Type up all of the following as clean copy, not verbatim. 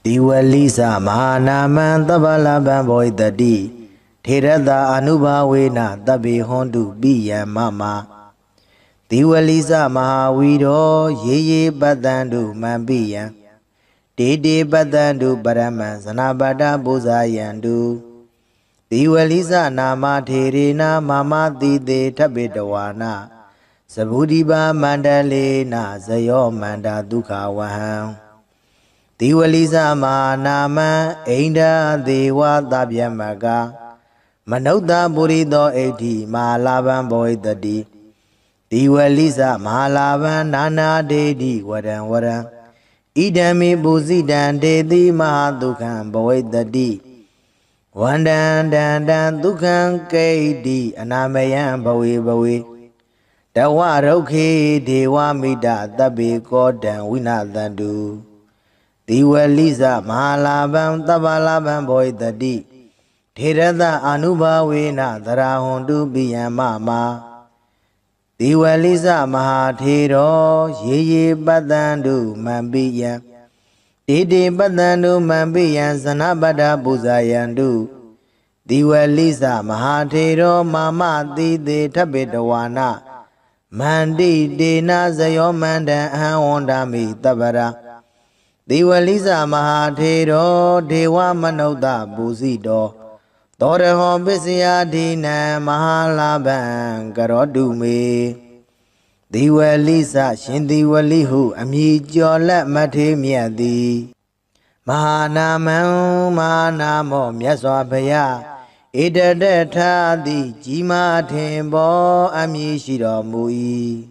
Diwalisa Mahanaman Tabalaban Boy the D Tirada Anubawena Tabi Hondu Biya Mama Diwalisa Mahawido Ye Badandu Mambiya Dede Badandu Baraman Sanabada Buzayandu Diwalisa Nama Tirina Mama Dide Tabidawana Sabudiba Mandalena Zayo Manda Duka Waham Diwalisa Manama Ainda Dewa Dabyamaga Manauda Burido 80 Malaban Boy the D Diwalisa Malaban Nana Dedi Waran Idami Buzidan Dedi Mahadukan Boy the D Wandan Dan Dukan KD Anamayan Bowie Dawaroke Dewa Mida Dabi Godan Winadandu Diwalisa Mahalaban Tabalaban Boy the D Tirada Anubawena Darahondu Biyamama Diwalisa Mahatiro Ye Badandu Mambiya Dede Badandu Mambiya Sanabada Buzayandu Diwalisa Mahatiro Mama Dide Tabidawana Mandi Dena Zayo Manda Hawandami Tabara Diwalisa Mahatero Dewa Manoda Buzido Doreho Bisya Dina Mahalaban Garodume Diwalisa Shindiwalihu Amijola Matemiadi Mahanaman Mahanamo Myaswabaya Ida Deta Jima Tembo Amishiro Mui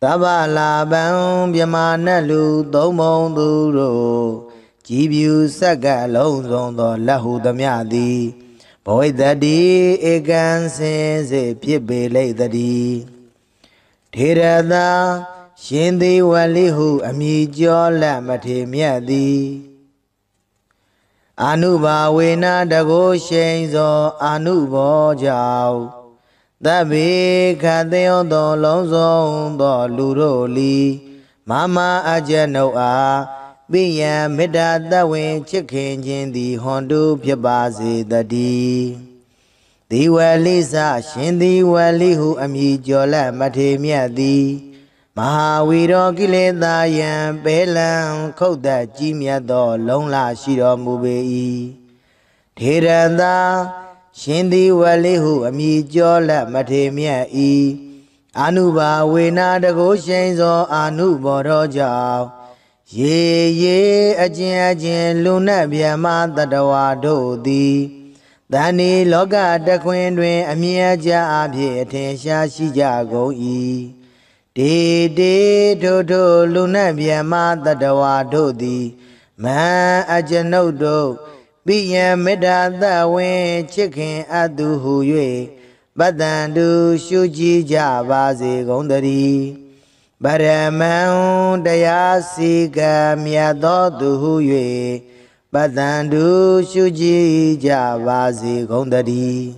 Tabalaban Byamanalu Domon Duro Jibu Saga Lonzo Lahu Damiadi Boy Daddy Egan Sense Piebele Daddy Tirada Shindi Walihu Amijola Matemiadi Anuba Wena Dago Shenzo Anubo Jau Dabi Kadeo do Lonzo do Luroli Mama Ajanoa Biya Mida Dawin Chicken Jindi Hondu Piabazi Dadi Diwalisa Shindi Walihu Amijola Matemiadi Mahawiro Gileda Yan Belan Koda Jimia do Longla Shiro Mubei Tiranda Shindi Walihu Amijola Matemia Anuba Wena Dago Shenzo Anubo Roja Ye Ajin Luna Biama Dadawa Dodi Dani Loga da Quendwe Amiaja Abye Tensha Shijago De Dodo Luna Biama Dadawa Dodi Ma Ajanodo Biya Meda Dawen Chicken Adu Yue Badandu Shuji Javazi Gondari Baraman Dayasiga Miado Yue Badandu Shuji Javazi Gondari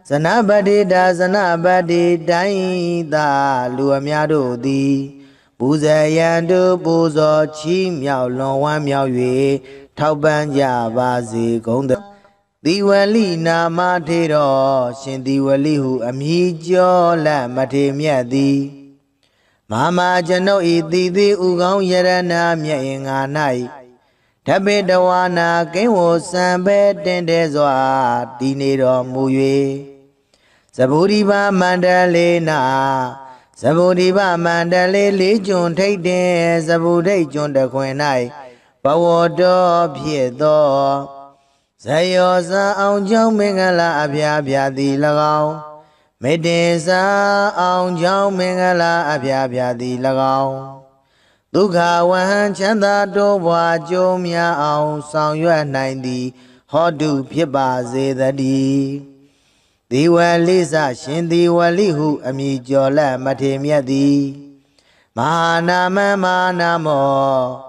Sanabadi da Sanabadi Daida Luamiado di Buzayandu Buzo Chi Miao Long Wan Miao Yue Tauban Javazi Gonda Diwali Nama Tero Shindiwalihu Amijo La Matemiadi Mama Jano Ididi Ugong Yarana Mia Inganai Tabidawana Kenwo Sambe Dendezwa Dinero Muye Saburiba Mandalena Sabudiba Mandale Legion take the Sabuday John the Quenai Pawodo Piedo Sayosa on John Mengala Abia di Lagao Medesa on John Mengala Abia di Lagao Duka Wan Chanda Dowa Jomia on Sound Yua 90 Hodu Piba Zedadi Diwalisa Shindi Walihu Amijola Matemiadi Mahanama Manamo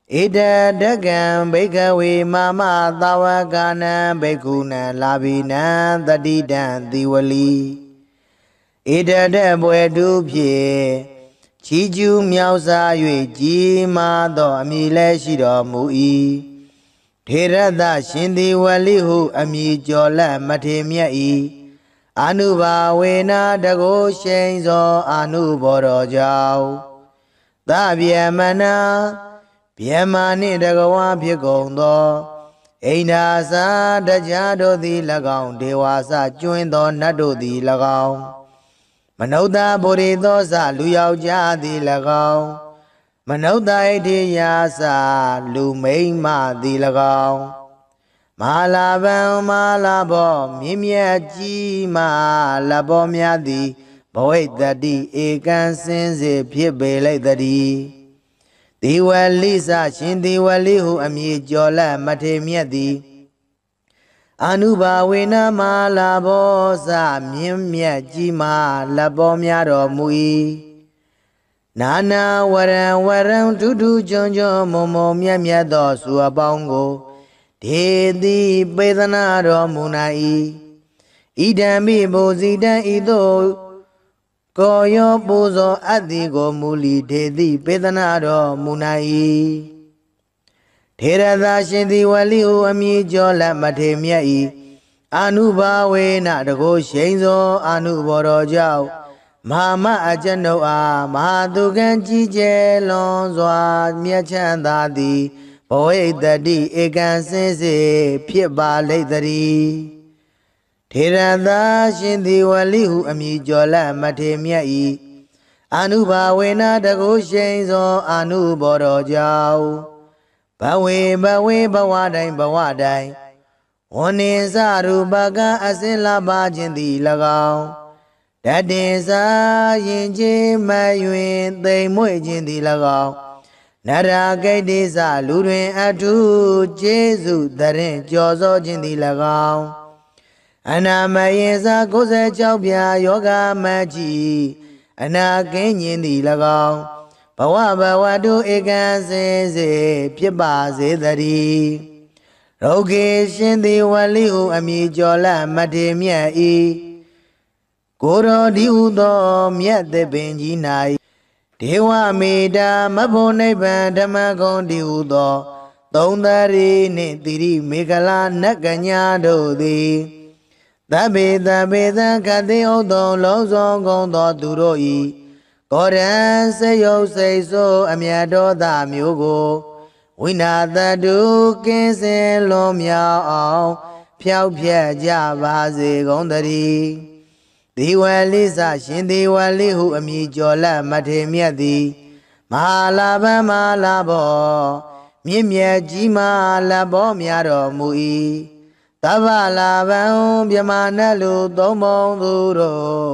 Ida Dagan Bekawi Mama Dawagana Bekuna Labina Dadidan Diwali Ida Debwe Dupye ချီကျူးမြောက်စား၍ကြီးမားသောအမည်လည်းရှိတော်မူ၏ထေရသရှင်ဒီဝလိဟုအမည်ကျော်လက်မထေမြတ်၏အနုဘာဝေနတကိုရှိန်သောအနုဘောတော်ကြောင့်သဗျမနာဗျမနှင့်တကဝါဖြစ်ကုန်သောအိန္ဒာစာတရားတို့သည်၎င်းဒေဝါစကျွင်းသောနတ်တို့သည်၎င်းမနုဿဗုရိသောစလူယောက်ျားသည်၎င်းမနုဿဣတိယာစလူမိန်းမသည်၎င်းမဟာလာဗံမဟာလာဘောမြင့်မြတ်ကြီးမဟာလဘောများသည်ဘဝိတ္တိဧကံစင်စေဖြစ်ပေလိုက်တည်းဒီဝလိစရှင်ဒီဝလိဟုအမည်ကျော်လက်မထေမြတ်သည်အနုဘာဝေနမဟာလာဘောစမြင့်မြတ်ကြီးမဟာလဘောများတော်မူ၏နာနာဝရံဝရံထူးထူးချွန်ချွန်မုံမုံမြတ်မြတ်သောစုအပေါင်းကိုဒေတိပေသနာတော်မူနိုင်၏ဣဒံမိဘုဇိတံဤသို့ကိုယောပူဇော်အပ်သည်ကိုမူလီဒေတိပေသနာတော်မူနိုင်၏ထေရသရှင်သည်ဝလိဟုအမည်ကျော်လက်မထေမြတ်၏အနုဘာဝေနတကိုရှိန်သောအနုဘောတော်ကြောင့်မဟာမအကျဉ်ုပ်အားမဟာသူကံကြီးကျယ်လွန်စွာမြတ်ချမ်းသာသည်ဘဝိတ္တိဧကံစင်စေဖြစ်ပါလိမ့်တည်းထေရသရှင်သည်ဝလိဟုအမည်ကျော်လက်မထေမြတ်၏အနုဘာဝေနတကိုရှိန်သောအနုဘောတော်ကြောင့်ဘဝေဘဝတိုင်းဝန္နေစရူပကအစင်လာပါခြင်းသည်၎င်းတတေစာရင်ချင်းမယွင်သိမ်မွေ့ခြင်းသည်၎င်းနရာဂိတ်တိစလူတွင်အထုကျေးဇူးတရင်ကြော်စောခြင်းသည်၎င်းအနာမယေစာ96ပြာယောဂမကြီးအနာကင်းခြင်းသည်၎င်းဘဝတုဧကံစင်စေဖြစ်ပါစေတည်းရုဂေရှင်သည်ဝလိဟုအမည်ကျော်လက်မထေမြတ်၏ကိုရောဒီဟုသောမြတ်သပင်ကြီး၌ဒေဝမေတ္တာမဖို့နိဗ္ဗာန်ဓမ္မဂုံဒီဟုသောသုံးသရီနှင့်တိရိမေခလာနတ်ကညာတို့သည်သဗ္ဗေသခတိဥဒ္ဒောလုံးစုံကုန်သောသူတို့၏ကောရံစေယုတ်စိတ်ဆိုးအမြတ်တော်သာမျိုးကိုဝိနာတတုကင်းစင်လွန်မြောက်အောင်ဖြောက်ဖြက်ကြပါစေကုန်တည်းဒီဝလိစရှင်ဒီဝလိဟုအမည်ကျော်လက်မထေမြတ်သည်မဟာလာဗံမဟာလာဘောမြင့်မြတ်ကြီးမဟာလဘောများတော်မူ၏သဗ္ဗလာဗံမြမနတ်လူသုံးပုံသူတို့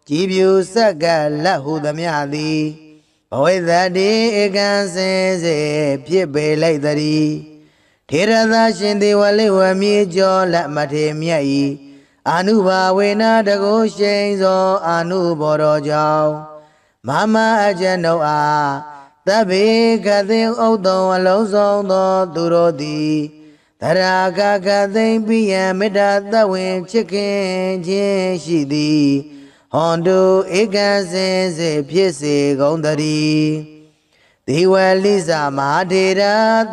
ကြည်ပြူဆက်ကလက်ဟုသမျှသည်ဘဝိတ္တိဧကံစင်စေဖြစ်ပေလိုက်တည်းထေရသရှင်ဒီဝလိဝမြေကျော်လက်မထေမြတ်၏အနုဘာဝေနတကိုရှိန်သောအနုဘောတော်ကြောင့်မမအကျဉ်ုပ်အားသဗ္ဗေကသိဥဒ္ဒောအလုံးစုံသောသူတို့သည်တရာကသိမ့်ပိယံမေတ္တာသဝင်ချစ်ခင်ခြင်းရှိသည်ဟွန်တုဧကံစင်စေဖြစ်စေကုန်တည်းဒေဝလိစမဟာထေရ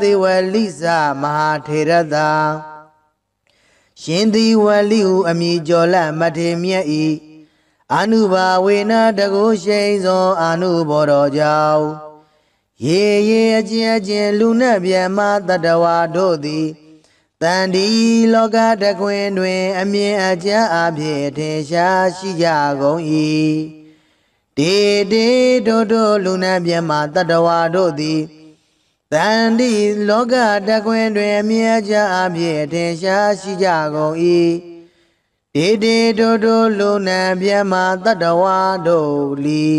ဒေဝလိစမဟာထေရသာရှင်သည်ဝလိဟုအမည်ကျော်လက်မထေမြတ်၏အနုဘာဝေနတကိုရှိန်သောအနုဘောတော်ကြောင့်ရေအကျဉ်လူနှင့်မြတ်မတတဝါတို့သည်တန်ဒီလောကတခွင်တွင်အမြင်အကျအဖြစ်ထင်ရှားရှိကြကုန်၏တေတို့လူနှင့်မြတ်မတတဝါတို့သည်တန်ဒီလောကတခွင်တွင်အမြင်အကျအဖြစ်ထင်ရှားရှိကြကုန်၏တေတို့လူနှင့်မြတ်မတတဝါတို့လီ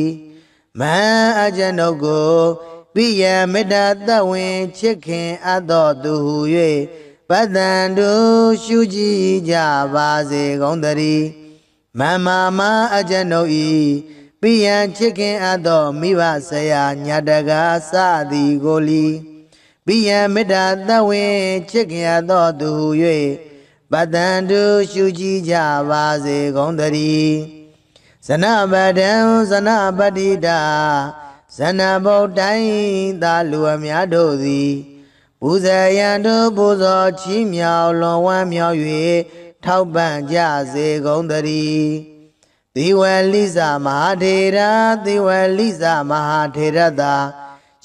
မန်အကျဉ်ုပ်ကိုပိယမေတ္တာသဝင်ချစ်ခင်အပ်တော်သူဟု၍ပတ္တန်တို့ရှုကြည်ကြပါစေကုန်တည်းမမအကျဉ်ုပ်၏ပိယံချစ်ခင်အပ်သောမိဘဆရာညာတကားစသည်ကိုလီပိယံမေတ္တာသဝင်ချစ်ခင်အပ်သောသူဟု၍ပတ္တန်တို့ရှုကြည်ကြပါစေကုန်တည်းဇနပတံဇနပတိတာ နာဘုတ်တိုင်းသာလူအများတို့သည်ပူဇေယံတို့ပူဇော်ချီးမြှောက်လွန်ဝမ်းမြောက်၍ထောက်ပံ့ကြစေကုန်သတည်းသီဝလိဇမဟာထေရသီဝလိဇမဟာထေရသာ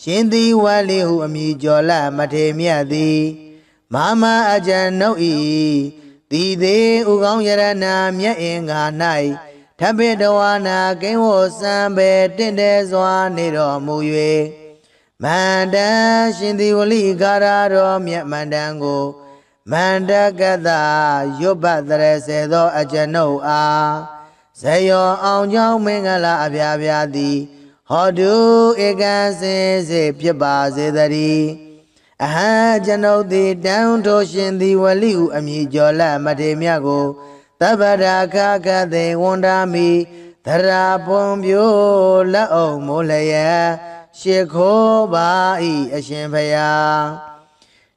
ရှင်သီဝလိဟုအမည်ကျော်လမထေမြတ်သည်မမအကျဉ်ုပ်ဤသည်သေးဥကောင်းယရဏမြတ်အင်္ဂါ၌ထပိတဝါနာကိဝောစံပေတင့်တယ်စွာနေတော်မူ၍မန္တရှင်သီဝလိကာရတော်မြတ်မန္တန်ကိုမန္တကတရွတ်ပတ်တရစေသောအကျဉ်ုပ်အားဇယောအောင်ကြောင်းမင်္ဂလာအပြာပြာသည်ဟောတုဧကံစင်စေဖြစ်ပါစေတည်းအဟံကျွန်ုပ်သည်တန်ထိုးရှင်သီဝလိဟုအမည်ကျော်လမထေမြတ်ကိုသဗ္ဗရာခကသေဝန္ဒာမိသရာပွန်ပြိုလက်အောင်မိုးလျက်ရှ िख ိုးပါဤအရှင်ဖျား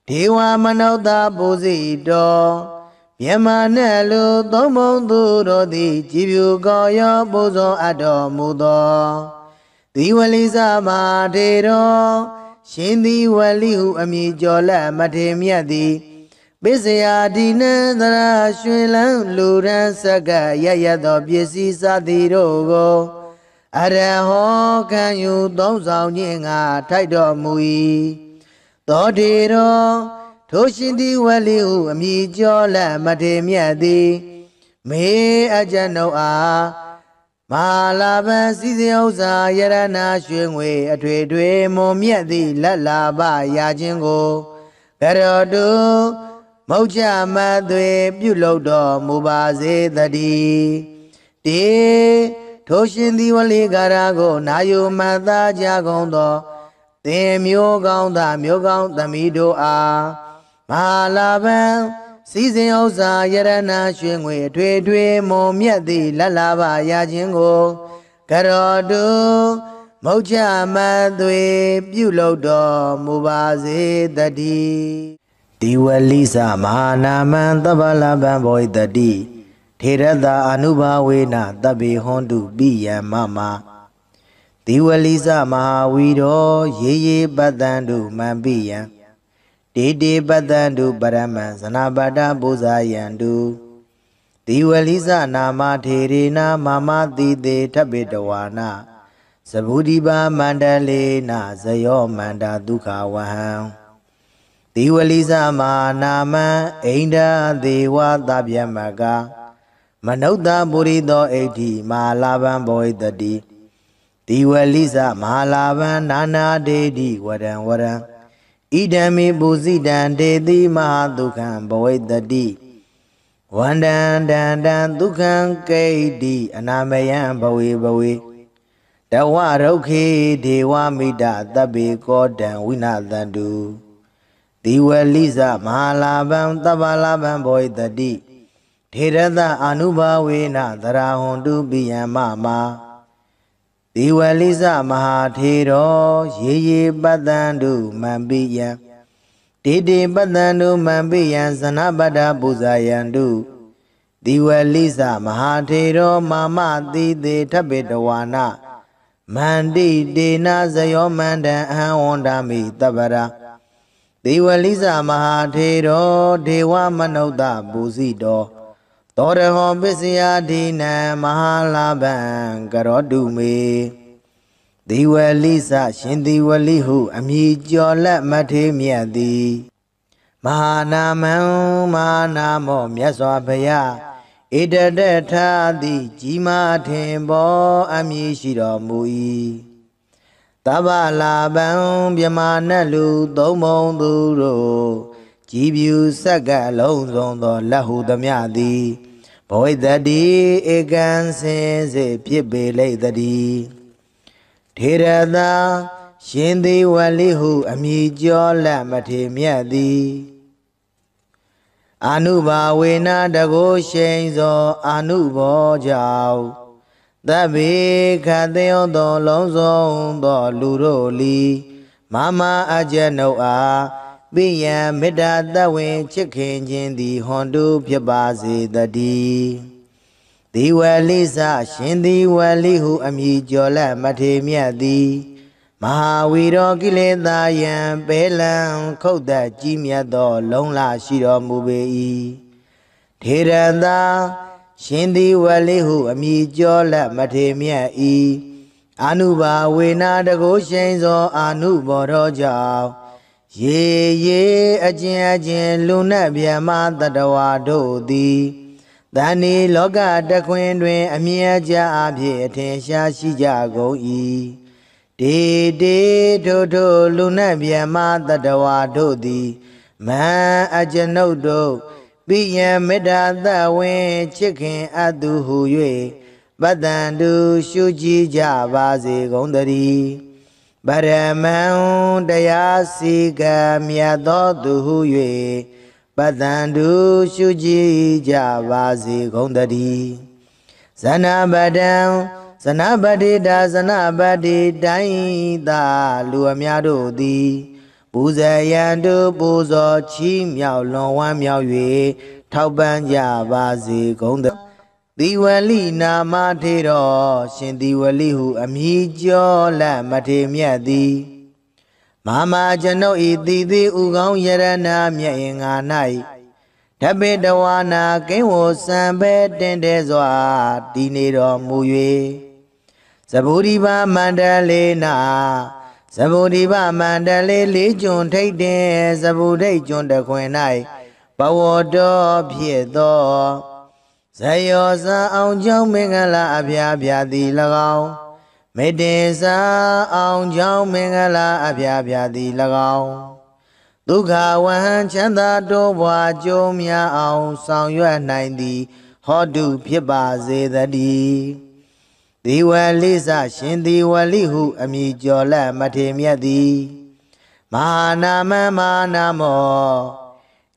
ဒေဝမနုဿပူဇိတော်မြမနဲ့လူသုံးဘုံသူတို့သည်ကြည်ဖြူကောရောပူဇော်အပ်တော်မူသောသီဝလိဇမထေတော်ရှင်သီဝလိဟုအမည်ကျော်လမထေမြတ်သည်ပစ္စယဒီနသရာရွှေလန်းလူရန်စက္ကရရသောပစ္စည်းစသည်တို့ကိုအရဟောခံယူသုံးဆောင်ခြင်းငါထိုက်တော်မူ၏သောထေတော်ထိုရှင်သီဝလိဟုအမည်ကျော်လမထေမြတ်သည်မေအကျဉ်ုပ်အားမဟာလာဘစည်းစိမ်ဥစ္စာယရဏရွှေငွေအထွေထွေမွန်မြတ်သည့်လက်လာပရခြင်းကိုကရောတုမုတ်ချမသွေပြုလုပ်တော်မူပါစေတည်းတေထိုရှင်သီဝလိကာရကိုနာယုမတ်သားကြကုန်သောသင်မျိုးကောင်းသားမျိုးကောင်းသမီးတို့အားမဟာလာဘံစည်းစိမ်ဥစ္စာယရဏရွှေငွေအထွေထွေမွန်မြတ်သည့်လက်လာပရခြင်းကိုကရောတုမုတ်ချမသွေပြုလုပ်တော်မူပါစေတည်းဒီဝလိသမဟာနာမံသဗ္ဗလဗံဘောဣတတိထေရတအနုဘာဝေနတဗ္ဗေဟွန်တုပိယံမမဒီဝလိသမဟာဝီရောရေရေပတ္တံတုမံပိယံတေတေပတ္တံတုပရမံဇနာပတ္တပူဇာယံတုဒီဝလိသနာမထေရေနမမတိတေထပိတဝါနာသဗုဒိပါမန္တလေနဇယောမန္တာဒုက္ခဝဟံဒီဝလိသမနာမံအိန္ဒသေဝသဗ္ဗယမကမနုဿပုရိသောဣဋ္ဌိမဟာလာဘံဘောဣတတိဒီဝလိသမဟာလာဘံနာနာဒေတိဝရံဝရံဣဒံမိပုဇိတံဒေတိမဟာဒုက္ခံဘဝိတ္တိဝန္တံတံတံဒုက္ခံကိဋ္တိအနာမယံဘဝေဘဝေတဝရုခေဒေဝမိတသဗ္ဗေကောတံဝိနာသန္တုဒီဝလိသမဟာလာဘံသဗ္ဗလာဘံဘောဣတတိထေရတအာနုဘာဝေနသရာဟွန်တုပိယံမမဒီဝလိသမဟာထေရောရေရေပတ္တံတုမံပိယံတေတေပတ္တံတုမံပိယံဇနပတ္တပူဇာယံတုဒီဝလိသမဟာထေရောမမတိတေထပိတဝါနမန္တိတေနဇယောမန္တံအဟံဝန္ဒာမိတပ္ပရာဒီဝလိသမဟာထေရောဒေဝမနုဿပူဇိတောသောရဟောပစ္စယဒိနံမဟာလာဘံကရောတုမေဒီဝလိသရှင်ဒီဝလိဟုအမည်ကျော်လက်မထေမြတ်သည်မဟာနာမံမဟာနာမောမြတ်စွာဘုရားဣတတထာတိကြီးမားထင်ပေါ်အမည်ရှိတော်မူ၏သဗ္ဗလာဘံမြမနတ်လူသုံးဘုံသူတို့ကြည်ဖြူစက္ကလုံးစုံသောလက်ဟုသမျှသည်ဘဝိတ္တိဧကံစင်စေဖြစ်ပေလိမ့်တည်းထေရသာရှင်သီဝလိဟုအမည်ကျော်လက်မထေမြတ်သည်အာနုဘာဝေနတကိုရှိန်သောအာနုဘောကြောင့်သဗ္ဗေခတယောသောလုံးစုံသောလူတို့လီမမအကျဉ်ုပ်အားပိယံမေတ္တာတဝင်ချစ်ခင်ခြင်းသည်ဟွန်တုဖြစ်ပါစေတည်းဒီဝလိသရှင်ဒီဝလိဟုအမည်ကျော်လက်မထေမြတ်သည် မဟာဝီရောကိလေသာယံပဲလံခုတ်သက်ကြီးမြတ်သောလုံးလရှိတော်မူပေ၏ထေရသာရှင်သည်ဝလိဟုအမိကျော်လက်မထေမြတ်၏အာနုဘာဝေနာတကုရှိန်သောအာနုဘောတော်ကြောင့်ရေရေအကျဉ်လူနတ်ဗျမတတဝါတို့သည်တဏီလောကတခွင်တွင်အမြဲကြအဖြစ်အထင်ရှားရှိကြကုန်၏တေတေထိုလူနတ်ဗျမတတဝါတို့သည်မဟံအကျွန်ုပ်တို့ပိယံမေတ္တာသဝင်ချစ်ခင်အပ်သူဟု၍ပတ္တန္တုရှုကြည်ကြပါစေကုန်သတည်းပရမံတရားစီကံမြတ်သောသူဟု၍ပတ္တန္တုရှုကြည်ကြပါစေကုန်သတည်းဇနပတံဇနပတိတာဇနပတိတိုင်းသာလူအများတို့သည်ပူဇေယံတို့ပူဇော်ချီးမြှောက်လွန်ဝမ်းမြောက်၍ထောက်ပံ့ကြပါစေကုန်သတည်းသီဝလိနာမထေတော်ရှင်သီဝလိဟုအမိကျော်လက်မထေမြတ်သည်မဟာကျွန်ုပ်ဤသီသီဥကောင်းယရဏမြတ်ရင်ငါ၌ဓပေတဝါနာကိဝစံပဲတင်တဲစွာတည်နေတော်မူ၍သဗ္ဗုဒိဗမန္တလေးနာသဗ္ဗုဒိဗမန္တလေးလေးကျွန်းထိတ်တင်သဗ္ဗုဒိတ်ကျွန်းတခွင်၌ဘဝတော်ဖြစ်သောဇယောဇာအောင်ကြောင့်မင်္ဂလာအဖျားဖျားသည်၎င်းမေတ္တေစာအောင်ကြောင့်မင်္ဂလာအဖျားဖျားသည်၎င်းဒုက္ခဝဟံချမ်းသာတိုးပွားကြုံများအောင်ဆောင်ရွက်နိုင်သည်ဟောတုဖြစ်ပါစေတည်းဒီဝလိစရှင်ဒီဝလိဟုအမိကျော်လက်မထေမြတ်သည်မဟာနာမမဟာနာမော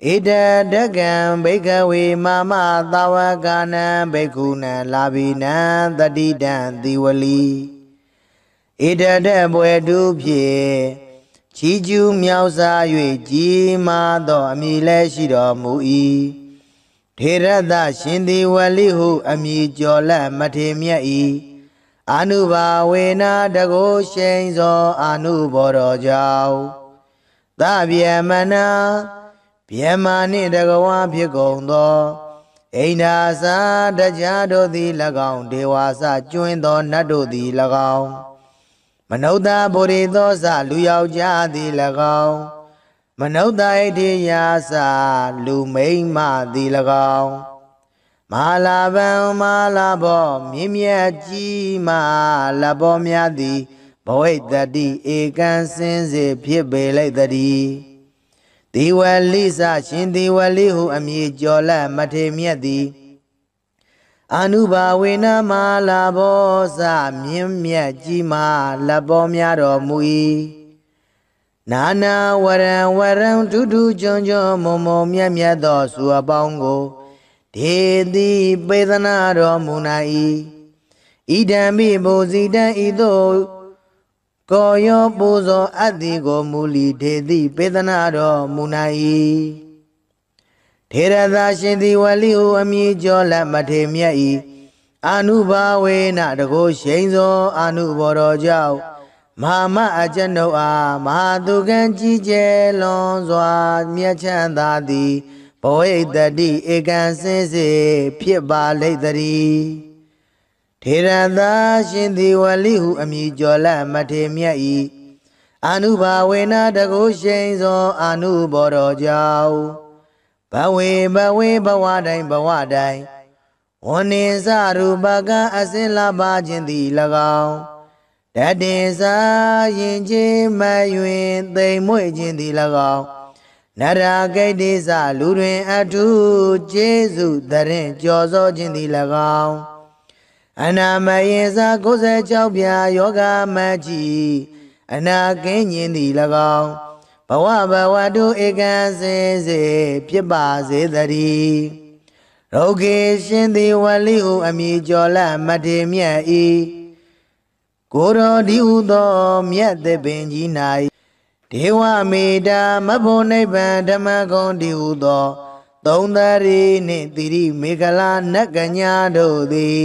ဣဒဒကံဘိကဝေမမသဝကနံဘိက္ခုနံလာဘိနံတတိတံသီဝလီဣဒဒဘွယ်တုဖြင့်ချီကျူးမြောက်စား၍ကြီးမားသောအမည်လည်းရှိတော်မူ၏ထေရသရှင်သီဝလိဟုအမည်ကျော်လက်မထေမြတ်၏အာနုဘာဝေနာတကုရှိန်သောအာနုဘောတော်ကြောင့်သဗျမနာဗျမာနှင့်တကဝါဖြစ်ကုန်သောအိန္ဒာစာတရားတို့သည်၎င်းဒေဝါစကျွင်းသောနတ်တို့သည်၎င်းမနုဿဗုရိသောစလူယောက်ျားသည်၎င်းမနုဿဣတိယာစလူမိန်းမသည်၎င်းမဟာလာဗံမဟာလာဘောမြင့်မြတ်ကြီးမလဘောများသည်ဘဝိတ္တိဧကံစင်စေဖြစ်ပေလိုက်တည်းဒီဝလိစရှင်ဒီဝလိဟုအမည်ကျော်လက်မထေမြတ်သည်အာနုဘာဝေနမလာဘောစမြင့်မြတ်ကြီးမာလက်ပေါ်များတော်မူ၏နာနာဝရံဝရံထူးထူးချွန်ချွန်မုံမုံမြတ်မြတ်သောစုအပေါင်းကိုဒေတိပေသနာတော်မူနာ၏ဣဒံမိဘူဇိတံဤသို့ကိုယောပူဇော်အပ်သည်ကိုမူလီဒေတိပေသနာတော်မူနာ၏ထေရသာရှင်သည်ဝလိဟုအမည်ကျော်လက်မထေမြတ်၏အာနုဘာဝေနတကုရှိန်သောအာနုဘောတော်ကြောင့်မဟာမအကျွန်ုပ်အားမဟာသူကံကြီးကျယ်လွန်စွာမြတ်ချမ်းသာသည်ဘဝိတ္တိဧကံစင်စေဖြစ်ပါလိမ့်တည်းထေရသာရှင်သည်ဝလိဟုအမည်ကျော်လက်မထေမြတ်၏အာနုဘာဝေနတကုရှိန်သောအာနုဘောတော်ကြောင့်ဘဝေဘဝတိုင်းဝန္နေစရူပကအစင်လာပါခြင်းသည်၎င်းတတေစာရင်ချင်းမယွင်သိမ်မွေ့ခြင်းသည်၎င်းနရဂိတ်တိစလူတွင်အထုကျေစုတရင်ကြော်စောခြင်းသည်၎င်းအနာမယေစာ96ပြာယောဂမကြီးအနာကင်းခြင်းသည်၎င်းဘဝတုဧကံစင်စေဖြစ်ပါစေတည်းရောဂေရှင်သည်ဝလိဟုအမည်ကျော်လက်မထေမြတ်၏ကိုတော်ဒီဟုသောမြတ်သစ်ပင်ကြီး၌ဒေဝမေတ္တာမဖို့နိဗ္ဗာန်ဓမ္မဂုံဒီဟုသောသုံးသရီနှင့်တိရိမေခလာနတ်ကညာတို့သည်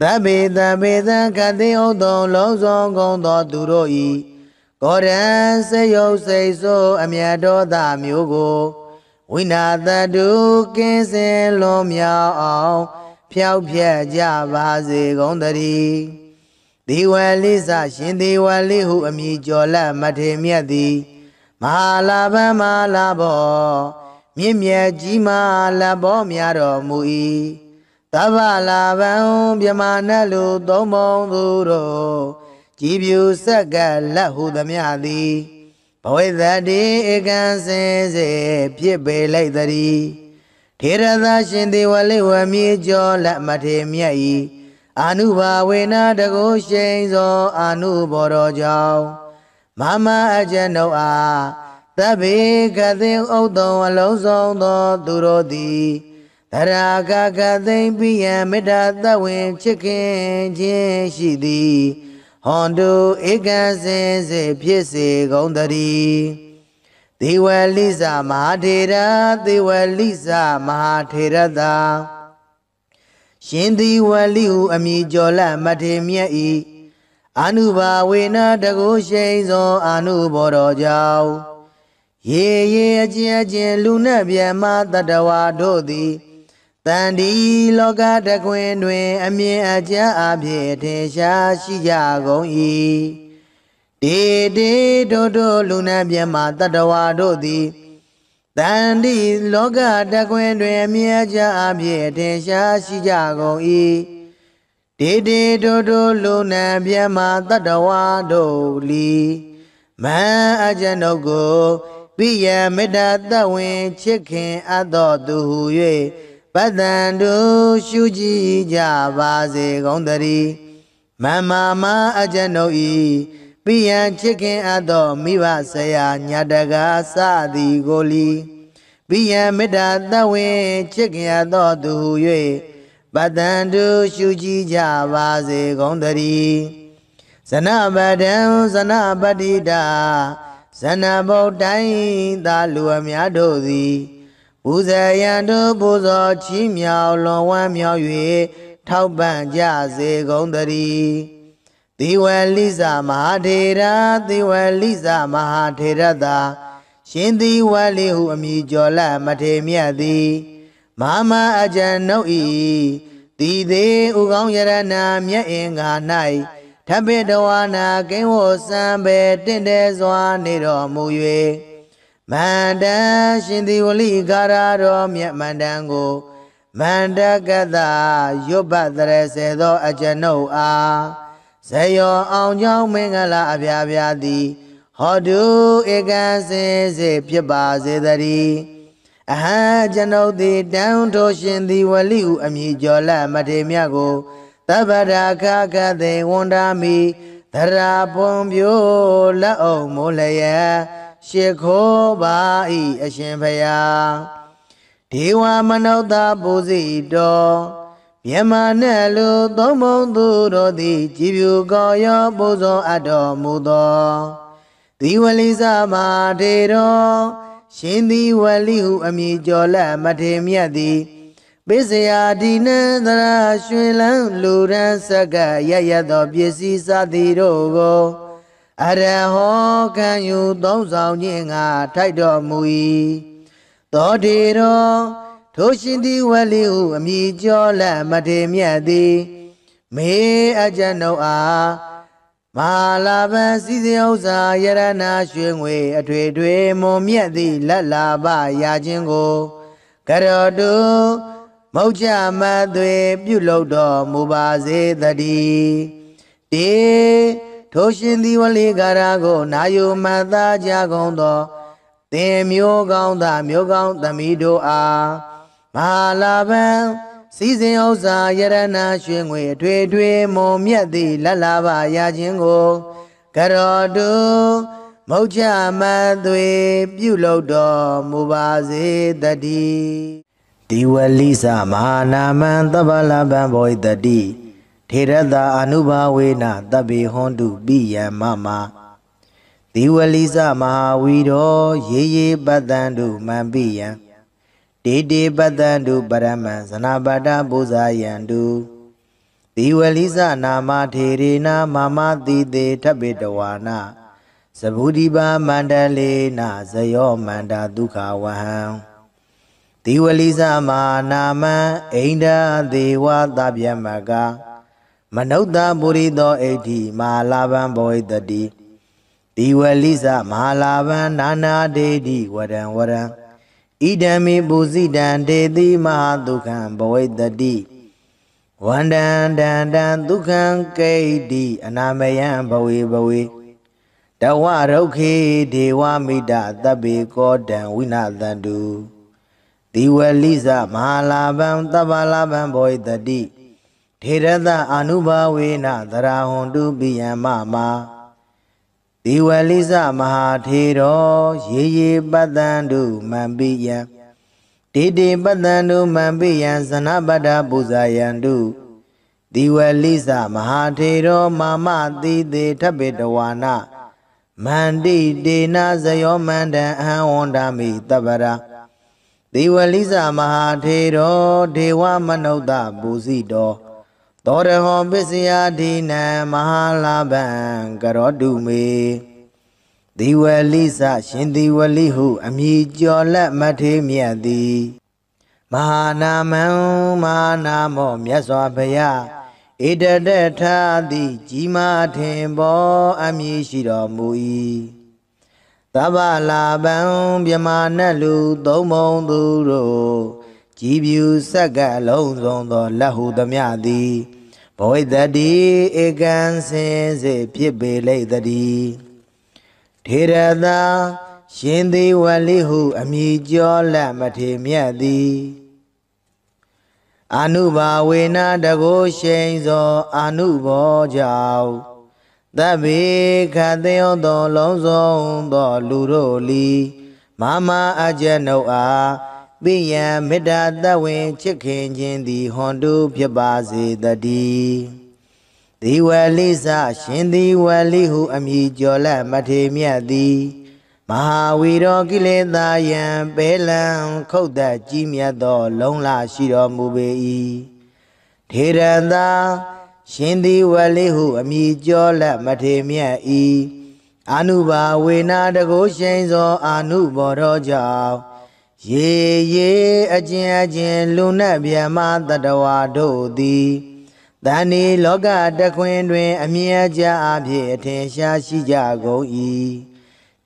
သဗ္ဗေသဗ္ဗေသခတိဥတုံလုံးစုံကုန်သောသူတို့ဤကောရံစေယုတ်စိတ်ဆိုးအမြတ်တော်သာမျိုးကိုဝိနာတတုကင်းစင်လွန်မြောက်အောင်ဖြောက်ဖြက်ကြပါစေကုန်သတည်းဒီဝလိစရှင်ဒီဝလိဟုအမည်ကျော်လက်မထေမြတ်သည်မဟာလာဘမဟာလာဘောမြင့်မြတ်ကြီးမားလက်ဘောများတော်မူ၏သဗ္ဗလာဘံမြမနတ်လူသုံးပုံသူတို့ကြည်ပြူဆက်ကလက်ဟုသမျှသည်ဘဝိသတိဧကံစင်စေဖြစ်ပေလိုက်တည်းထေရသရှင်ဒီဝလိဝမြေကျော်လက်မထေမြတ်၏အာနုဘာဝေနတကုရှိန်သောအာနုဘော်တော်ကြောင့်မမအကျဉ်ုပ်အားသဗ္ဗေကသိဥတ္တုံအလုံးစုံသောသူတို့သည်သရာကကသိမ့်ပိယံမေတ္တာသဝေချစ်ခင်ခြင်းရှိသည်ဟွန်တုဧကံစင်စေဖြစ်စေကုန်တည်းသေဝလိသမဟာထေရသေဝလိသမဟာထေရသာရှင်သေဝလိဟုအမည်ကျော်လက်မထေမြတ်၏အာနုဘာဝေနတကုရှိန်သောအာနုဘော်တော်ကြောင့်ရေရေအကျဉ်အကျဉ်လူနှင့်ပြမတတဝါတို့သည်တန်ဒီလောကတခွင်တွင်အမြင်အကျဉ်အဖြစ်ထင်ရှားရှိကြကုန်၏တေတေတို့လူနှင့်ပြမတတဝါတို့သည်တန်ဒီလောကတခွင်တွင်အမြင်အကျဉ်အဖြစ်ထင်ရှားရှိကြကုန်၏တေတေတို့လူနှင့်ပြမတတဝါတို့လီမန်အကျဉ်ုပ်ကိုပိယမေတ္တာသဝင်ချစ်ခင်အပ်တော်သူဟု၍ပတ္တန်တို့ရှုကြည်ကြပါစေကုန်တည်းမမအကျဉ်ုပ်ဤပိယံချစ်ခင်အပ်တော်မိဘဆရာညတကာစသည်ကိုလီပိယံမေတ္တာသဝင်ချစ်ခင်အပ်တော်သူဟု၍ပတ္တန်တို့ရှုကြည်ကြပါစေကုန်တည်းဇနပဒံဇနပတိတာဇနဗုဒ္ဓိုင်းသာလူအများတို့သည်ပူဇေယံတို့ပူဇော်ချီးမြှောက်လွန်ဝမ်းမြောက်၍ထောက်ပံ့ကြစေကုန်တည်းသေဝလိသမဟာထေရသေဝလိသမဟာထေရသာရှင်သေဝလိဟုအမည်ကျော်လက်မထေမြတ်သည်မမအကျဉ်ုပ်၏တိသေးဥကောင်းယရဏမြတ်အင်္ဂါ၌ထပိတဝါနာကိဝစံပေတင့်တယ်စွာနေတော်မူ၍မန္တရှင်သေဝလိကာရတော်မြတ်မန္တန်ကိုမန္တကတရွတ်ပတ်တရစေသောအကျဉ်ုပ်အားဇယောအောင်ကြောင်းမင်္ဂလာအပြာပြာသည်ဟောတုဧကံစင်စေဖြစ်ပါစေတည်းအဟံကျွန်ုပ်သည်တန်ထိုရှင်သေဝလိဟုအမည်ကျော်လက်မထေမြတ်ကိုသဗ္ဗရာခကသေဝန္ဒာမိသရာပွန်ပြိုလက်အောင်မိုးလျက်ရှ िख ိုးပါ၏အရှင်ဘုရားဒေဝမနုဿပူဇိတော်မြမနဲ့လူသုံးပုံသူတို့သည်ကြည်ဖြူကောရောပူဇော်အပ်တော်မူသောသေဝလိသမဟာထေရရှင်သေဝလိဟုအမည်ကျော်လက်မထေမြတ်သည်ပိစယာဒီနံသရရွှင်လန်းလူရန်ဆက်ကရရသောပစ္စည်းစသည်တို့ကိုအရဟောခံယူသုံးဆောင်ခြင်းငါထိုက်တော်မူ၏သောတေရောထိုရှင်သေဝလိဟုအမည်ကျော်လက်မထေမြတ်သည်မေအကျဉ်ုပ်အားမဟာလာဘံစီစဉ်ဥစ္စာယရဏရွှေငွေအထွေထွေမွန်မြတ်သည့်လက်လာပရာခြင်းကိုကရောတုမௌချမသွေပြုလုပ်တော်မူပါစေတည်းတေထိုရှင်သေဝလိကာရကိုနာယုမတ်သားကြကုန်သောသင်မျိုးကောင်းသားမျိုးကောင်းသမီးတို့အားမဟာလာဘံစီစဉ်ဥစ္စာယရဏရွှေငွေအထွေထွေမွန်မြတ်သည့်လက်လာပါရခြင်းကိုကရောတုမௌချမသွေပြုလုပ်တော်မူပါစေတည်းဒီဝလိသမဟာနာမံသဗ္ဗလဗံဘောဣတတိထေရတအနုဘာဝေနသဗ္ဗေဟွန်တုပိယံမမဒီဝလိသမဟာဝီရောရေရေပတ္တံတုမံပိယံတေတေပတ္တံတုပရမံဇနပတ္တပူဇာယံတု တိဝလိစနာမထေရေနာမမတိတေထပိတဝါနာသဗုဒိပါမန္တလေနာဇယောမန္တာဒုက္ခဝဟံတိဝလိစမာနာမံအိန္ဒာဒေဝသဗျမကမနုဿပုရိသောဣဋ္ဌိမဟာလာဘံဘောဣတတိတိဝလိစမဟာလာဘံနာနာဒေတိဝရံဝရံဣဒံမိပုစိတံဒေတိမဟာဒုက္ခံဘောဣတတိဝန္တံတံတံဒုက္ခံကိဋ္တိအနာမယံဘဝေဘဝေတဝရုခေဒေဝမိတသဗ္ဗေကောတံဝိနာသန္တုတိဝလိစမဟာလာဘံသဗ္ဗလာဘံဘောဣတတိထေရသအာနုဘာဝေနသရဟွန်တုပိယံမမတိဝလိစမဟာထေရောရေရေပတ္တန္တုမံပိယံတေတေပတ္တန္တုမံပိယံဇနပတ္တပူဇာယန္တုတိဝလိစမဟာထေရောမာမတိတေထပိတဝါနာမန္တိတေနာဇယောမန္တံအဟံဝန္တာမိတပ္ပရာတိဝလိစမဟာထေရောဒေဝမနုဿပူဇိတောသောရဟောပစ္စယဒိနံမဟာလာဘံကရောတုမေတိဝလိစရှင်တိဝလိဟုအမည်ကျော်လက်မထေမြတ်သည်မဟာနာမံမဟာနာမောမြတ်စွာဘုရားဣတတထာတိကြီးမားထင်ပေါ်အမည်ရှိတော်မူ၏သဗ္ဗလာဘံမြမနတ်လူသုံးမုံသူတို့ကြည်ပြူဆက်ကလုံးစုံသောလက်ဟုသမျှသည်ဘောဣတတိဧကံစင်စေဖြစ်ပေလိမ့်တည်းထေရသာရှင်သေဝလိဟုအမည်ကျော်လက်မထေမြတ်သည်အာနုဘာဝေနတကိုရှိန်သောအာနုဘောကြောင့်သဗ္ဗေခသေယောသောလုံးစုံသောလူတို့လီမမအကျနုအားပိယံမေတ္တာတဝင်ချစ်ခင်ခြင်းသည်ဟွန်တုဖြစ်ပါစေတည်းဒီဝလိစရှင်ဒီဝလိဟုအမည်ကျော်လက်မထေမြတ်သည်မဟာဝီရောကိလေသာယံပေလံခုတ်သက်ကြီးမြတ်သောလုံးလာရှိတော်မူပေ၏ထေရသာရှင်ဒီဝလိဟုအမည်ကျော်လက်မထေမြတ်၏အာနုဘာဝေနာတကိုရှိန်သောအာနုဘောတော်ကြောင့်ရေရေအကျဉ်လူနတ်ဗျမတတဝါတို့သည်တဏ္ဍီလောကတခွင်တွင်အမြဲကြအဖြစ်အထင်ရှားရှိကြကုန်၏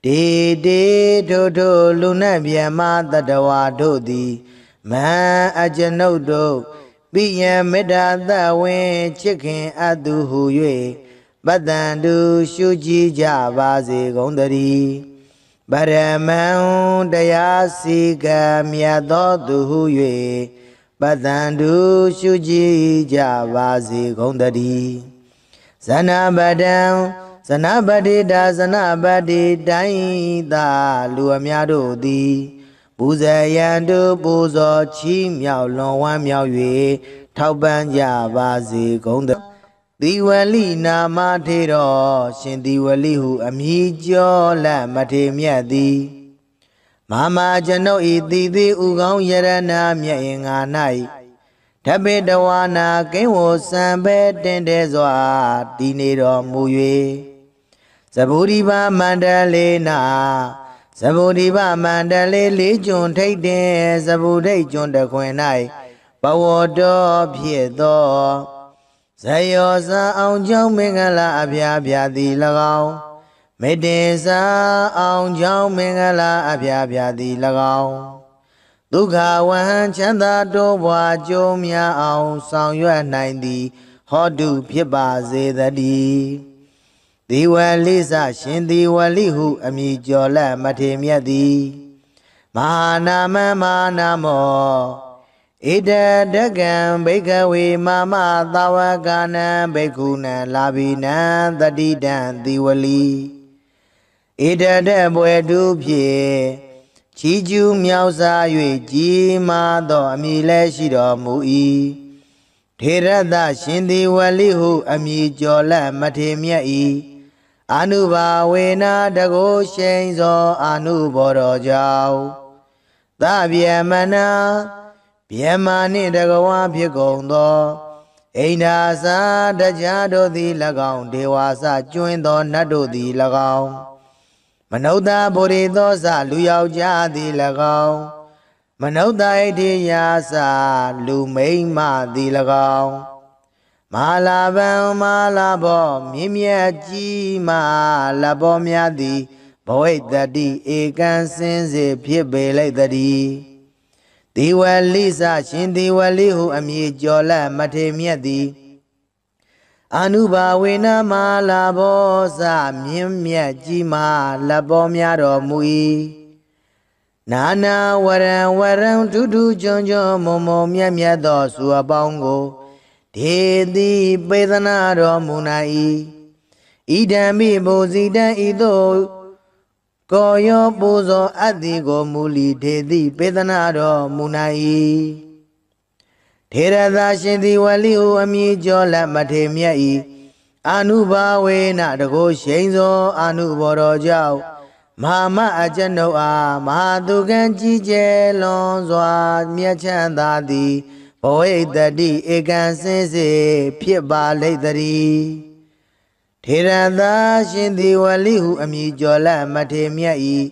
တေတေထိုထိုလူနတ်ဗျမတတဝါတို့သည်မဟံအကျွန်ုပ်တို့ပိယံမေတ္တာသဝင်ချစ်ခင်အပ်သူဟု၍ပတ္တန္တုရှုကြည်ကြပါစေကုန်သတည်းပရမံတရားစီကံမြတ်သောသူဟု၍ပတ္တန္တုရှုကြည်ကြပါစေကုန်သတည်းဇနပတံဇနပတိတာဇနပတိတိုင်းသာလူအများတို့သည်ပူဇေယံတုပူဇော်ချီးမြှောက်လွန်ဝမ်းမြောက်၍ထောက်ပံ့ကြပါစေကုန်သတည်းတိဝလိနာမထေရောရှင်တိဝလိဟုအမည်ကျော်လက်မထေမြတ်သည်မမကျွန်ုပ်ဤတိတိဥကောင်းယရဏမြတ်င်္ဂါ၌ဓပိတဝါနာကိဝောစံပဲတင်တဲ့စွာတည်နေတော်မူ၍သဗုဒိဗမန္တလေးနာသဗုဒိဗမန္တလေးလေးကျွန်းထိတ်တဲ့သဗုဒိတ်ကျွန်းတခွင်၌ဘဝတော်ဖြစ်သောဇယောဇာအောင်ကြောင့်မင်္ဂလာအဖျားဖျားသည်၎င်းမေတ္တေစာအောင်ကြောင့်မင်္ဂလာအဖျားဖျားသည်၎င်းဒုက္ခဝဟံချမ်းသာတိုးပွားကြိုးများအောင်ဆောင်ရွက်နိုင်သည်ဟောတုဖြစ်ပါစေတည်းဒီဝလိစရှင်ဒီဝလိဟုအမည်ကျော်လက်မထေမြတ်သည်မဟာနာမမဟာနာမောဣတတကံဘိကဝေမမသာဝကနံဘိက္ခုနံလာဘိနံတတိတံတိဝလိဣတတဘွယ်တုဖြင့်ချီးကျူးမြောက်စား၍ကြီးမားသောအမည်လည်းရှိတော်မူ၏ထေရသရှင်ဒီဝလိဟုအမည်ကျော်လက်မထေမြတ်၏အာနုဘာဝေနာတကိုရှိန်သောအာနုဘောတော်ကြောင့်သဗ္ဗယမနာဗျမနှင့်တကဝါဖြစ်ကုန်သော အိန္ဒာစာတရားတို့သည်၎င်းဒေဝါစကျွင်းသောနတ်တို့သည်၎င်းမနုဿဗုရိသောစလူယောက်ျားသည်၎င်းမနုဿဣတိယာစလူမိန်းမသည်၎င်းမဟာလာဗံမဟာလာဘောမြင့်မြတ်ကြီးမဟာလဘောများသည်ဘဝိတ္တိဧကံစင်စေဖြစ်ပေလိုက်တည်းဒီဝလိစရှင်ဒီဝလိဟုအမည်ကျော်လတ်မထေမြတ်သည်အနုဘာဝေနမဟာလာဘောစမြင့်မြတ်ကြီးမဟာလဘောများတော်မူ၏နာနာဝရံဝရံထူးထူးချွန်ချွန်မုံမုံမြတ်မြတ်သောစုအပေါင်းကိုဒေတိပေသနာတော်မူနိုင်၏ဣဒံမိဘုဇိတံဤသို့ကိုယောပူဇော်အပ်သည်ကိုမူလီဒေတိပေသနာတော်မူနိုင်၏ထေရသာရှင်သည်ဝလိဟုအမည်ကျော်လတ်မထေမြတ်၏အနုဘာဝေနတကိုရှိန်သောအနုဘော်တော်ကြောင့်မဟာမအကျွန်ုပ်အားမဟာသူကံကြီးကျယ်လွန်စွာမြတ်ချမ်းသာသည်ဘဝိတ္တိဧကံစင်စေဖြစ်ပါလိမ့်တည်းထေရသာရှင်သည်ဝလိဟုအမည်ကျော်လတ်မထေမြတ်၏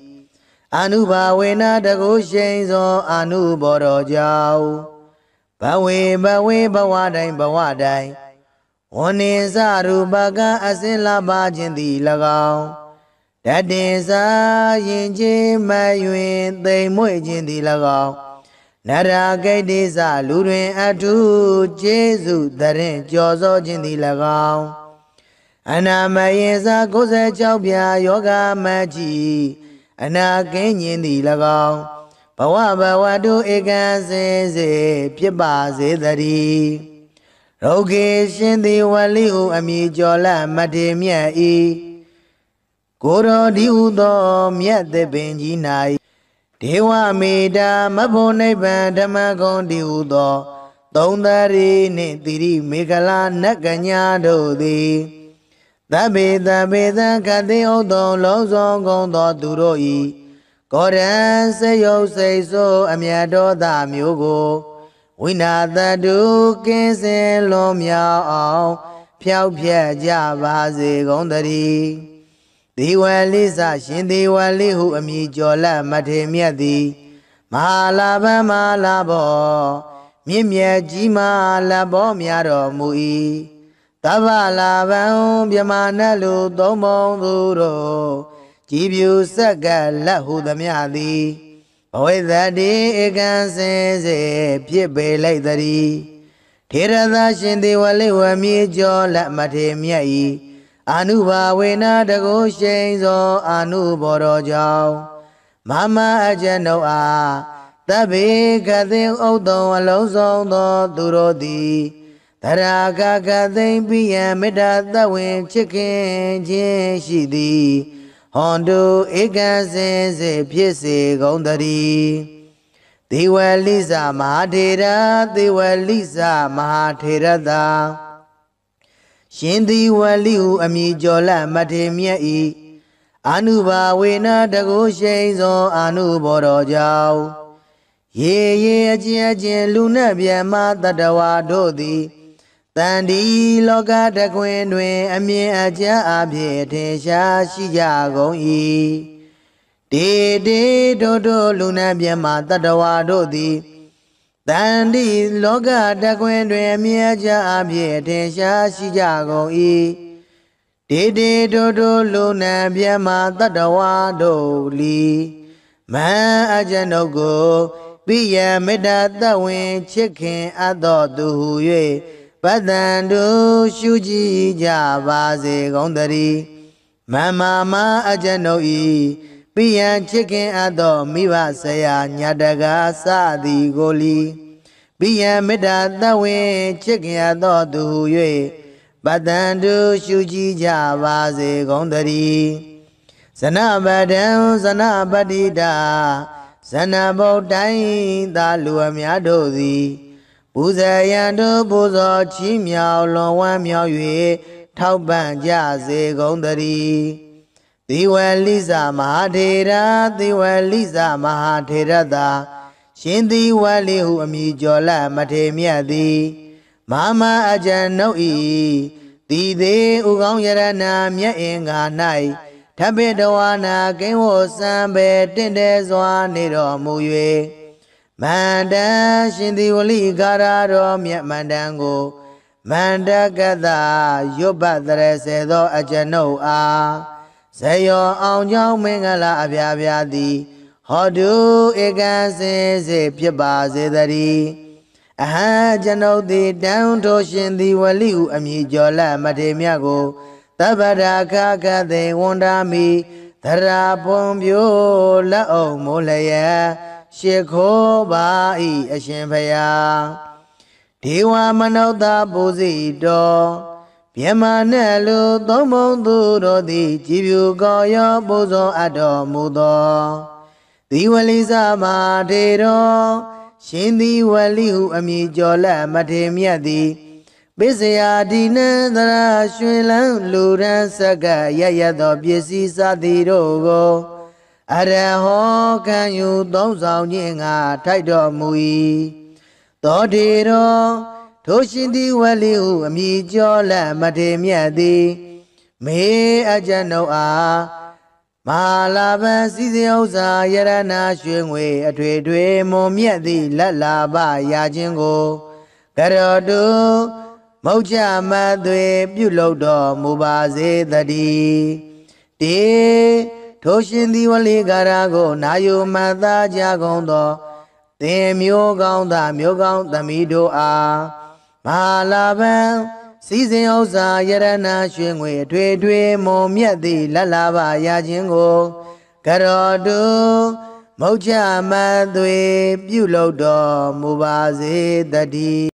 အနုဘာဝေနတကိုရှိန်သောအနုဘော်တော်ကြောင့်ဘဝေဘဝတိုင်းဝန္နေစရူပကအစင်လာပါခြင်းသည်၎င်းတတေစာရင်ချင်းမယွင်သိမ်မွေ့ခြင်းသည်၎င်းနရာဂိတ်တိစလူတွင်အထုကျေးဇူးတရင်ကြော်စောခြင်းသည်၎င်းအနာမယေစာ96ပြာယောဂမကြီးအနာကင်းခြင်းသည်၎င်းဘဝတုဧကံစင်စေဖြစ်ပါစေတည်းရုဂေရှင်သည်ဝလိဟုအမည်ကျော်လတ်မထေမြတ်၏ကိုရောဒီဟုသောမြတ်သပင်ကြီး၌ဒေဝမေတာမဖို့နိဗ္ဗာန်ဓမ္မဂုံဒီဟုသောသုံးသရီနှင့်တိရိမေခလာနတ်ကညာတို့သည်သဗ္ဗေသခတိဥဒ္ဒောလုံးစုံကုန်သောသူတို့၏ကောရံစေယုတ်စိတ်ဆိုးအမြတ်တော်သားမျိုးကိုဝိနာတတုကင်းစင်လွန်မြောက်အောင်ဖြောက်ဖြက်ကြပါစေကုန်တည်းဒီဝလိစရှင်ဒီဝလိဟုအမည်ကျော်လတ်မထေမြတ်သည်မဟာလာဗံမဟာလာဘောမြင့်မြတ်ကြီးမဟာလဘောများတော်မူ၏တဗ္ဗလာဗံမြမနတ်လူသုံးပုံသူတို့ကြည်ပြူဆက်ကလက်ဟုသမျှသည်ဘဝိတ္တိဧကံစင်စေဖြစ်ပေလိုက်တည်းထေရသာရှင်သည်ဝလိဝမြေကျော်လတ်မထေမြတ်၏အနုဘာဝေနတကိုရှိန်သောအနုဘော်တော်ကြောင့်မမအကျွန်ုပ်အားသဗ္ဗေကသိဥဒ္ဒောအလုံးစုံသောသူတို့သည်တရာကသိမ့်ပိယံမေတ္တာသဝင်ချစ်ခင်ခြင်းရှိသည်ဟွန်တုဧကံစင်စေဖြစ်စေကုန်တည်းသေဝလိစမဟာထေရသေဝလိစမဟာထေရသာရှင်သည်ဝလိဟုအမည်ကျော်လတ်မထေမြတ်၏အနုဘာဝေနတကိုရှိန်သောအနုဘော်တော်ကြောင့်ရေအချင်းလူနှင့်မြတ်မတတဝါတို့သည်တန်ဒီလောကတခွင်တွင်အမြင်အကျအဖြစ်ထင်ရှားရှိကြကုန်၏တေတို့လူနှင့်မြတ်မတတဝါတို့သည်တန်ဒီလောကတခွင်တွင်အမြင်အကျအဖြစ်ထင်ရှားရှိကြကုန်၏တေတို့လူနှင့်မြတ်မတတဝါတို့လီမန်အကျွန်ုပ်ကိုပိယမေတ္တာသဝင်ချစ်ခင်အပ်တော်သူဟု၍ပတ္တန်တို့ရှုကြည်ကြပါစေကုန်တည်းမမအကျွန်ုပ်၏ပိယံချစ်ခင်အပ်သောမိဘဆရာညာတကားစသည်ကိုလီပိယံမေတ္တာသဝင်ချစ်ခင်အပ်သောသူဟု၍ပတ္တန်တို့ရှုကြည်ကြပါစေကုန်တည်းဇနပဒံဇနပတိတာဇနဗုဒ္ဓိုင်းသာလူအများတို့သည်ပူဇေယံတို့ပူဇော်ချီးမြှောက်လွန်ဝမ်းမြောက်၍ထောက်ပံ့ကြစေကုန်တည်းသေဝလိစမဟာထေရသေဝလိစမဟာထေရသာရှင်သည်ဝလိဟုအမည်ကျော်လတ်မထေမြတ်သည်မ မာအကျဉ်နှုတ်ဤတီသေးဥကောင်းယရနာမြတ်အင်္ဂါ၌ထပ်ပိတဝါနာကိန်းဝစံပဲတင့်တယ်စွာနေတော်မူ၍မန္တရှင်သည်ဝလိကာရတော်မြတ်မန္တန်ကိုမန္တကတရွတ်ပတ်တရစေသောအကျဉ်နှုတ်အားဇယောအောင်ကြောင်းမင်္ဂလာအပြာပြာသည်ဟောတုဧကံစင်စေဖြစ်ပါစေတည်းအဟံကျွန်ုပ်သည်တန်ထိုးရှင်သည်ဝလိဟုအမည်ကျော်လက်မထေမြတ်ကိုသဗ္ဗရာခခသေဝန္ဒာမိသရာပွန်ပြိုလက်အောင်မိုးလျက်ရှ िख ိုးပါ၏အရှင်ဖျားဒေဝမနုဿပူဇိတော်မြမနဲ့လူသုံးဘုံသူတို့သည်ကြည်ဖြူကောရောပူဇော်အပ်တော်မူသောသီဝလိသမထေတော်ရှင်သည်ဝလိဟုအမည်ကျော်လက်မထေမြတ်သည်ပိစယဒီနန္တရာရွှင်လန်းလူရန်ဆက်ကရရသောပစ္စည်းစသည်တို့ကိုအရဟောခံယူသုံးဆောင်ခြင်းငါထိုက်တော်မူ၏သောထေတော်ထိုရှင်သည်ဝလိဟုအမည်ကျော်လက်မထေမြတ်သည်မေအကျဉ်ုပ်အားမဟာလာဘစီစဉ်ဥစ္စာယရနာရွှေငွေအထွေထွေမွန်မြတ်သည့်လက်လာပရခြင်းကိုကရောတုမုတ်ချမသွေပြုလုပ်တော်မူပါစေတည်းတေထိုရှင်သည်ဝလိကာရကိုနာယုမတ်သားကြကုန်သောသင်မျိုးကောင်းသားမျိုးကောင်းသမီးတို့အားမဟာလာဘစီစဉ်ဥစ္စာယရနာရွှေငွေအထွေထွေမွန်မြတ်သည့်လက်လာပရခြင်းကိုကရောတုမုတ်ချမသွေပြုလုပ်တော်မူပါစေတည်း